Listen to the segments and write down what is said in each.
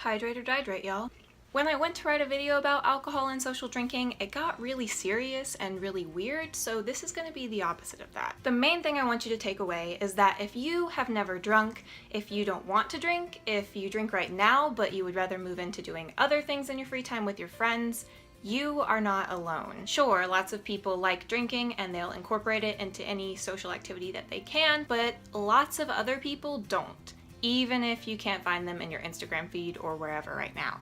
Hydrate or dihydrate, y'all. When I went to write a video about alcohol and social drinking, it got really serious and really weird, so this is going to be the opposite of that. The main thing I want you to take away is that if you have never drunk, if you don't want to drink, if you drink right now but you would rather move into doing other things in your free time with your friends, you are not alone. Sure, lots of people like drinking and they'll incorporate it into any social activity that they can, but lots of other people don't, even if you can't find them in your Instagram feed or wherever right now.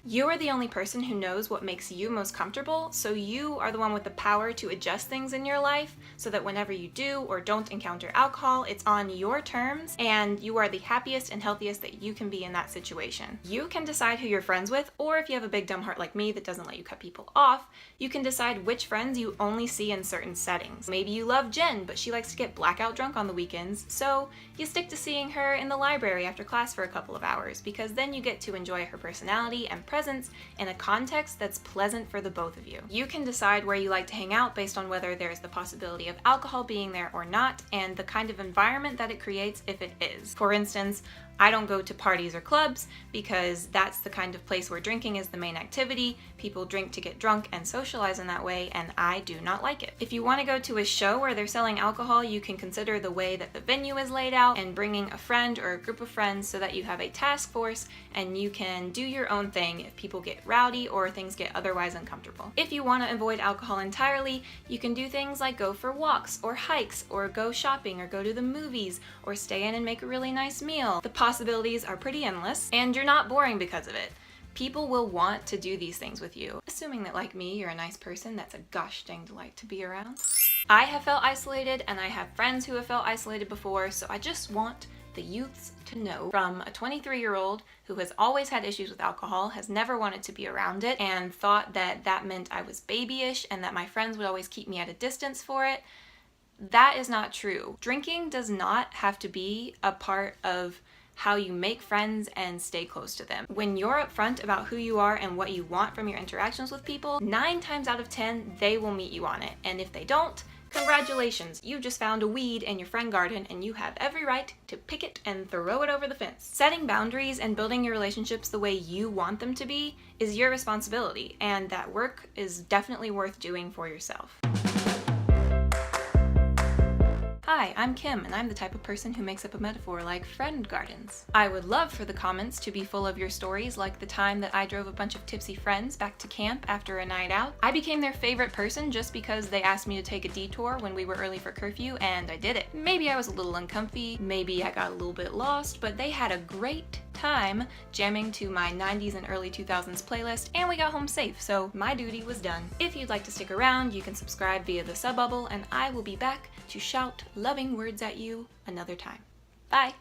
You are the only person who knows what makes you most comfortable, so you are the one with the power to adjust things in your life so that whenever you do or don't encounter alcohol, it's on your terms and you are the happiest and healthiest that you can be in that situation. You can decide who you're friends with, or if you have a big dumb heart like me that doesn't let you cut people off, you can decide which friends you only see in certain settings. Maybe you love Jen, but she likes to get blackout drunk on the weekends, so you stick to seeing her in the library after class for a couple of hours, because then you get to enjoy her personality and presence in a context that's pleasant for the both of you. You can decide where you like to hang out based on whether there's the possibility of alcohol being there or not, and the kind of environment that it creates if it is. For instance, I don't go to parties or clubs because that's the kind of place where drinking is the main activity. People drink to get drunk and socialize in that way, and I do not like it. If you want to go to a show where they're selling alcohol, you can consider the way that the venue is laid out and bringing a friend or a group of friends so that you have a task force and you can do your own thing if people get rowdy or things get otherwise uncomfortable. If you want to avoid alcohol entirely, you can do things like go for walks or hikes or go shopping or go to the movies or stay in and make a really nice meal. The possibilities are pretty endless, and you're not boring because of it. People will want to do these things with you, assuming that, like me, you're a nice person that's a gosh dang delight to be around. I have felt isolated, and I have friends who have felt isolated before, so I just want the youths to know, from a 23-year-old who has always had issues with alcohol, has never wanted to be around it, and thought that that meant I was babyish and that my friends would always keep me at a distance for it. That is not true. Drinking does not have to be a part of how you make friends and stay close to them. When you're upfront about who you are and what you want from your interactions with people, 9 times out of 10, they will meet you on it. And if they don't, congratulations, you just found a weed in your friend garden and you have every right to pick it and throw it over the fence. Setting boundaries and building your relationships the way you want them to be is your responsibility, and that work is definitely worth doing for yourself. Hi, I'm Kim, and I'm the type of person who makes up a metaphor like friend gardens. I would love for the comments to be full of your stories, like the time that I drove a bunch of tipsy friends back to camp after a night out. I became their favorite person just because they asked me to take a detour when we were early for curfew, and I did it. Maybe I was a little uncomfy, maybe I got a little bit lost, but they had a great time jamming to my 90s and early 2000s playlist, and we got home safe, so my duty was done. If you'd like to stick around, you can subscribe via the sub bubble, and I will be back to shout loving words at you another time. Bye!